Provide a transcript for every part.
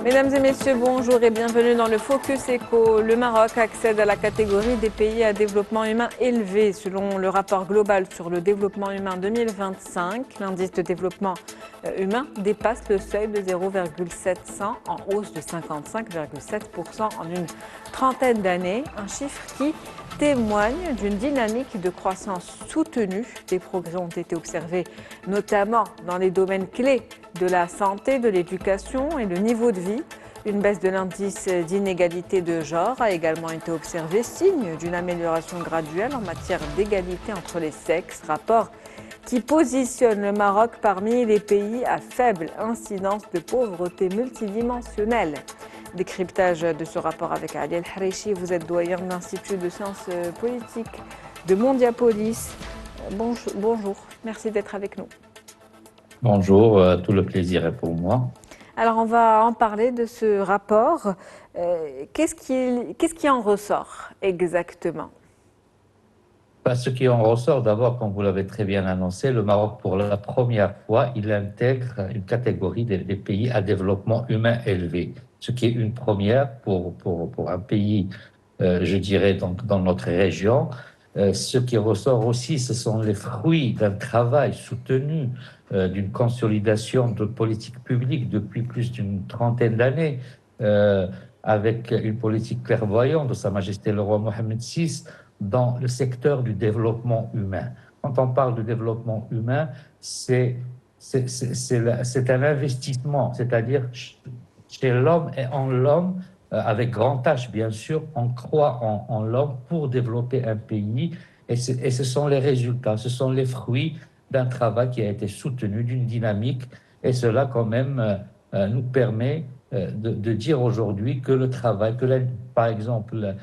Mesdames et messieurs, bonjour et bienvenue dans le Focus Eco. Le Maroc accède à la catégorie des pays à développement humain élevé selon le rapport global sur le développement humain 2025. L'indice de développement humain dépasse le seuil de 0,700 en hausse de 55,7% en une trentaine d'années. Un chiffre qui témoigne d'une dynamique de croissance soutenue. Des progrès ont été observés notamment dans les domaines clés de la santé, de l'éducation et le niveau de vie. Une baisse de l'indice d'inégalité de genre a également été observée, signe d'une amélioration graduelle en matière d'égalité entre les sexes, rapport qui positionne le Maroc parmi les pays à faible incidence de pauvreté multidimensionnelle. Décryptage de ce rapport avec Ali El Harechi, vous êtes doyen de l'Institut de sciences politiques de Mondiapolis. Bonjour, merci d'être avec nous. Bonjour, tout le plaisir est pour moi. Alors on va en parler de ce rapport. Qu'est-ce qui en ressort exactement ? Ce qui en ressort, d'abord, comme vous l'avez très bien annoncé, le Maroc, pour la première fois, il intègre une catégorie des pays à développement humain élevé, ce qui est une première pour un pays, je dirais, donc, dans notre région. Ce qui ressort aussi, ce sont les fruits d'un travail soutenu, d'une consolidation de politique publique depuis plus d'une trentaine d'années, avec une politique clairvoyante de Sa Majesté le roi Mohammed VI dans le secteur du développement humain. Quand on parle de développement humain, c'est un investissement, c'est-à-dire chez l'homme et en l'homme, avec grand H bien sûr, on croit en l'homme pour développer un pays, et ce sont les résultats, ce sont les fruits d'un travail qui a été soutenu, d'une dynamique, et cela quand même nous permet de dire aujourd'hui que le travail, par exemple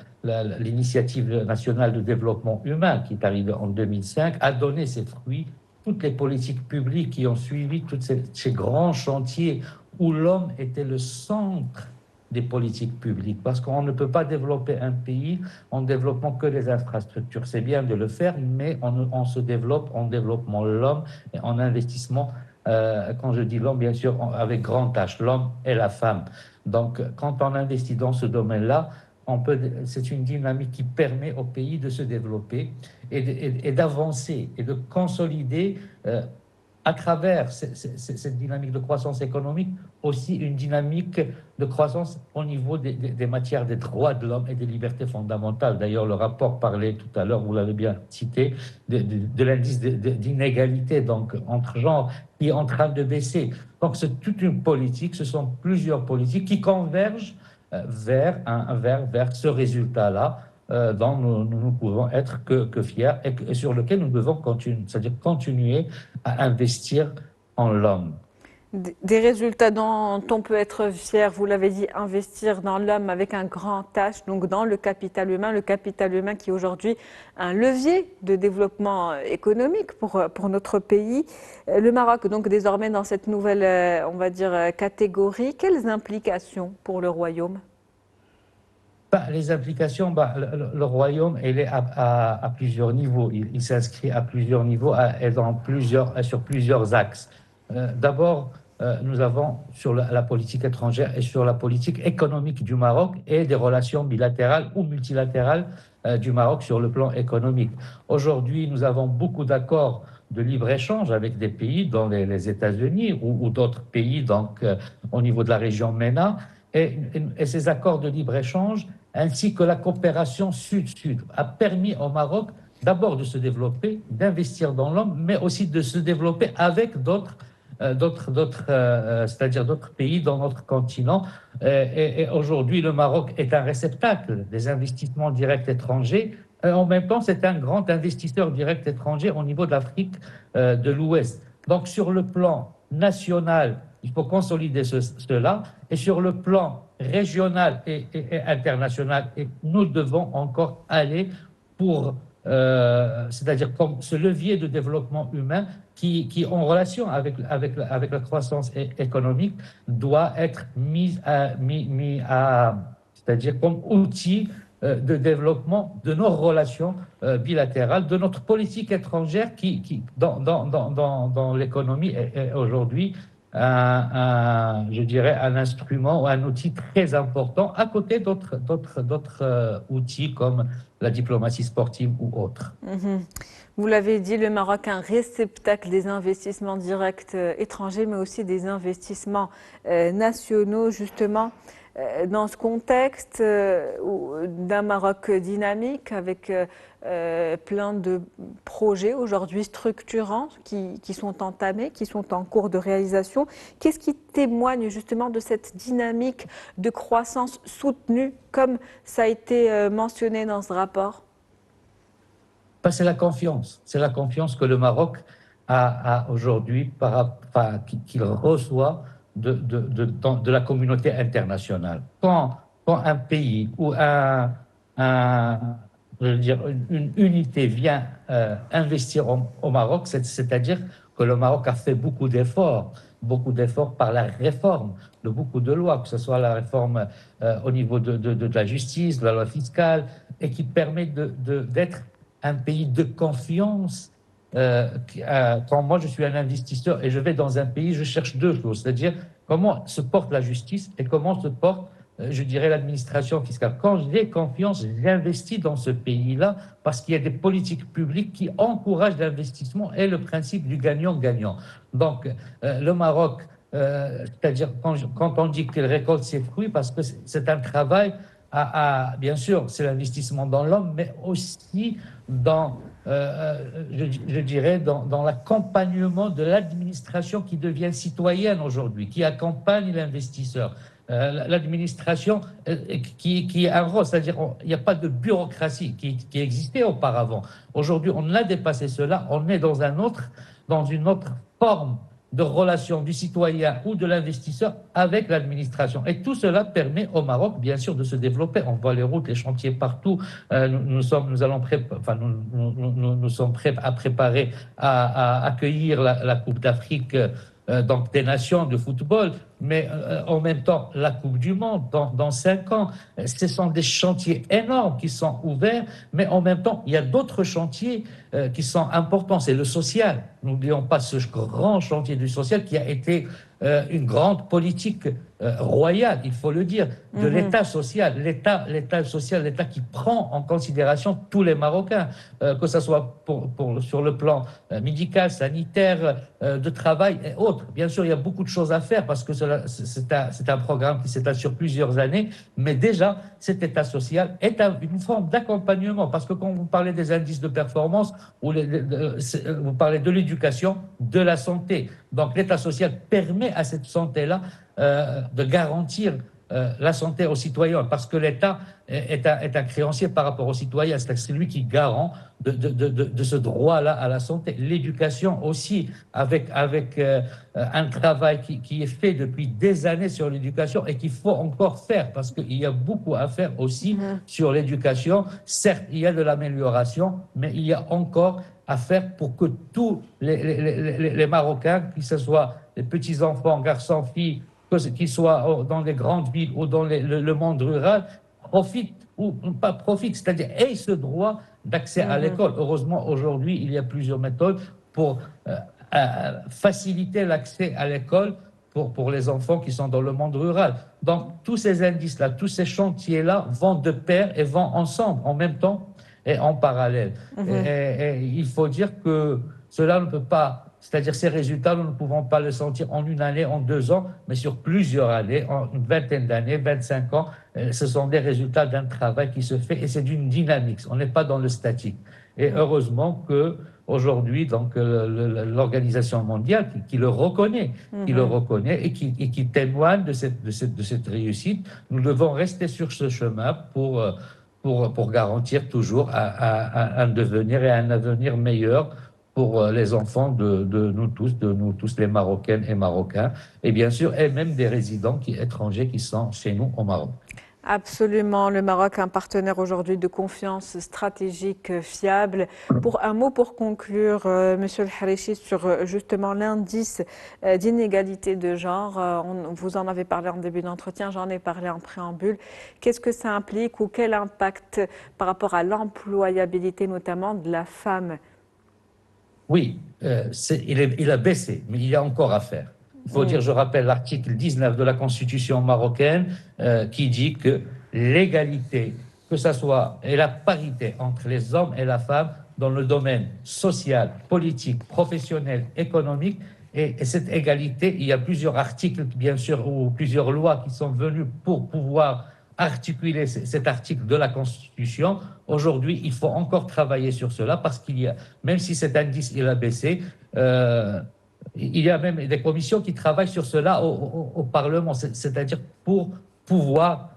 l'initiative nationale de développement humain qui est arrivée en 2005 a donné ses fruits. Toutes les politiques publiques qui ont suivi tous ces grands chantiers où l'homme était le centre des politiques publiques, parce qu'on ne peut pas développer un pays en développant que les infrastructures. C'est bien de le faire, mais on se développe en développement l'homme et en investissement. Quand je dis l'homme, bien sûr, avec grand H, l'homme et la femme. Donc, quand on investit dans ce domaine-là, c'est une dynamique qui permet au pays de se développer et d'avancer et de consolider à travers cette dynamique de croissance économique, aussi une dynamique de croissance au niveau des matières des droits de l'homme et des libertés fondamentales. D'ailleurs, le rapport parlait tout à l'heure, vous l'avez bien cité, de l'indice d'inégalité donc, entre genres qui est en train de baisser. Donc, c'est toute une politique, ce sont plusieurs politiques qui convergent vers ce résultat-là dont nous ne pouvons être que fiers et sur lequel nous devons continuer, c'est-à-dire continuer à investir en l'homme. Des résultats dont on peut être fier, vous l'avez dit, investir dans l'homme avec un grand H, donc dans le capital humain qui est aujourd'hui un levier de développement économique pour notre pays. Le Maroc, donc désormais dans cette nouvelle, on va dire, catégorie, quelles implications pour le royaume ? Les implications, le royaume, il est à plusieurs niveaux. Il s'inscrit à plusieurs niveaux et sur plusieurs axes. D'abord, nous avons sur la politique étrangère et sur la politique économique du Maroc et des relations bilatérales ou multilatérales du Maroc sur le plan économique. Aujourd'hui, nous avons beaucoup d'accords de libre-échange avec des pays, dont les États-Unis ou d'autres pays donc, au niveau de la région MENA. Et ces accords de libre-échange, ainsi que la coopération sud-sud, a permis au Maroc d'abord de se développer, d'investir dans l'homme, mais aussi de se développer avec d'autres c'est-à-dire d'autres pays dans notre continent. Et aujourd'hui, le Maroc est un réceptacle des investissements directs étrangers. Et en même temps, c'est un grand investisseur direct étranger au niveau de l'Afrique de l'Ouest. Donc, sur le plan national, il faut consolider cela. Et sur le plan régional et international, et nous devons encore aller pour, c'est-à-dire comme ce levier de développement humain qui en relation avec la croissance économique, doit être mis à c'est-à-dire comme outil de développement de nos relations bilatérales, de notre politique étrangère qui dans l'économie, est aujourd'hui je dirais, un instrument ou un outil très important à côté d'autres outils comme la diplomatie sportive ou autres. Mhm. Vous l'avez dit, le Maroc est un réceptacle des investissements directs étrangers, mais aussi des investissements nationaux, justement. Dans ce contexte d'un Maroc dynamique, avec plein de projets aujourd'hui structurants qui sont entamés, qui sont en cours de réalisation, qu'est-ce qui témoigne justement de cette dynamique de croissance soutenue, comme ça a été mentionné dans ce rapport? C'est la confiance. C'est la confiance que le Maroc a aujourd'hui, qu'il reçoit de la communauté internationale. Quand un pays ou je veux dire, une unité vient investir au Maroc, c'est-à-dire que le Maroc a fait beaucoup d'efforts par la réforme de beaucoup de lois, que ce soit la réforme au niveau de la justice, de la loi fiscale, et qui permet d'être un pays de confiance. Quand moi je suis un investisseur et je vais dans un pays, je cherche deux choses, c'est-à-dire comment se porte la justice et comment se porte, je dirais, l'administration fiscale. Quand j'ai confiance, j'investis dans ce pays-là parce qu'il y a des politiques publiques qui encouragent l'investissement et le principe du gagnant-gagnant. Donc le Maroc, c'est-à-dire quand on dit qu'il récolte ses fruits, parce que c'est un travail bien sûr, c'est l'investissement dans l'homme, mais aussi je dirais, dans l'accompagnement de l'administration qui devient citoyenne aujourd'hui, qui accompagne l'investisseur. L'administration qui a un rôle, c'est-à-dire il n'y a pas de bureaucratie qui existait auparavant. Aujourd'hui, on a dépassé cela, on est dans une autre forme de relation du citoyen ou de l'investisseur avec l'administration. Et tout cela permet au Maroc, bien sûr, de se développer. On voit les routes, les chantiers partout. Nous sommes prêts à préparer, à accueillir la Coupe d'Afrique, donc des nations de football, mais en même temps la Coupe du Monde dans 5 ans. Ce sont des chantiers énormes qui sont ouverts, mais en même temps il y a d'autres chantiers qui sont importants. C'est le social. N'oublions pas ce grand chantier du social qui a été une grande politique royale, il faut le dire, de l'État social. L'État social, l'État qui prend en considération tous les Marocains, que ce soit sur le plan médical, sanitaire, de travail et autres. Bien sûr, il y a beaucoup de choses à faire parce que c'est un programme qui s'étale sur plusieurs années, mais déjà, cet État social est une forme d'accompagnement, parce que quand vous parlez des indices de performance, vous parlez de l'éducation, de la santé. Donc l'État social permet à cette santé-là de garantir la santé aux citoyens, parce que l'État est un créancier par rapport aux citoyens. C'est lui qui garant de ce droit-là à la santé. L'éducation aussi, avec un travail qui est fait depuis des années sur l'éducation et qu'il faut encore faire, parce qu'il y a beaucoup à faire aussi sur l'éducation. Certes, il y a de l'amélioration, mais il y a encore à faire pour que tous les Marocains, que ce soit les petits-enfants, garçons, filles, qu'ils soient dans les grandes villes ou dans le monde rural, profitent ou pas profitent, c'est-à-dire aient ce droit d'accès à l'école. Heureusement, aujourd'hui, il y a plusieurs méthodes pour faciliter l'accès à l'école pour les enfants qui sont dans le monde rural. Donc, tous ces indices-là, tous ces chantiers-là vont de pair et vont ensemble, en même temps et en parallèle. Et il faut dire que cela ne peut pas... C'est-à-dire ces résultats, nous ne pouvons pas les sentir en une année, en 2 ans, mais sur plusieurs années, en une vingtaine d'années, 25 ans. Ce sont des résultats d'un travail qui se fait et c'est d'une dynamique. On n'est pas dans le statique. Et heureusement qu'aujourd'hui, donc, l'Organisation mondiale qui le reconnaît, et qui témoigne de cette réussite, nous devons rester sur ce chemin pour garantir toujours un devenir et un avenir meilleur pour les enfants de nous tous les Marocaines et Marocains, et bien sûr, et même des résidents étrangers qui sont chez nous au Maroc. Absolument, le Maroc est un partenaire aujourd'hui de confiance stratégique fiable. Pour un mot pour conclure, Monsieur El Harichi, sur justement l'indice d'inégalité de genre, vous en avez parlé en début d'entretien, j'en ai parlé en préambule. Qu'est-ce que ça implique ou quel impact par rapport à l'employabilité notamment de la femme? Oui, il a baissé, mais il y a encore à faire. Il faut dire, je rappelle l'article 19 de la Constitution marocaine qui dit que l'égalité, que ce soit et la parité entre les hommes et la femme dans le domaine social, politique, professionnel, économique, et cette égalité, il y a plusieurs articles, bien sûr, ou plusieurs lois qui sont venues pour pouvoir articuler cet article de la Constitution. Aujourd'hui, il faut encore travailler sur cela parce qu'il y a, même si cet indice il a baissé, il y a même des commissions qui travaillent sur cela au Parlement, c'est-à-dire pour pouvoir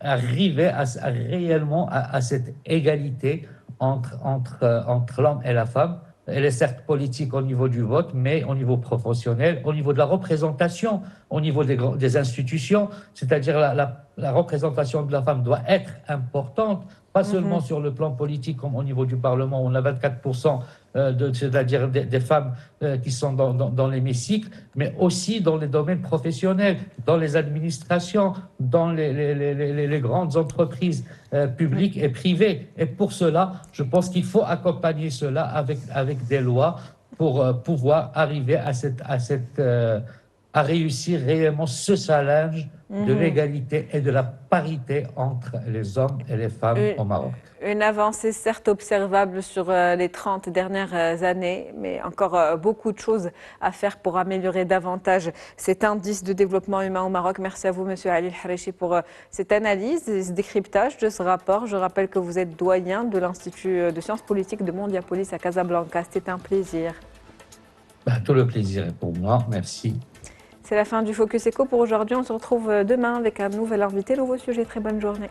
arriver réellement à cette égalité entre l'homme et la femme. Elle est certes politique au niveau du vote, mais au niveau professionnel, au niveau de la représentation, au niveau des institutions, c'est-à-dire la représentation de la femme doit être importante, pas seulement sur le plan politique comme au niveau du Parlement où on a 24% c'est-à-dire des femmes qui sont dans l'hémicycle, mais aussi dans les domaines professionnels, dans les administrations, dans les grandes entreprises publiques et privées. Et pour cela, je pense qu'il faut accompagner cela avec des lois pour pouvoir arriver à réussir réellement ce challenge de l'égalité et de la parité entre les hommes et les femmes au Maroc. Une avancée certes observable sur les 30 dernières années, mais encore beaucoup de choses à faire pour améliorer davantage cet indice de développement humain au Maroc. Merci à vous, Monsieur Ali El Harichi, pour cette analyse et ce décryptage de ce rapport. Je rappelle que vous êtes doyen de l'Institut de sciences politiques de Mondiapolis à Casablanca. C'était un plaisir. Tout le plaisir est pour moi. Merci. C'est la fin du Focus Eco pour aujourd'hui. On se retrouve demain avec un nouvel invité, nouveau sujet. Très bonne journée.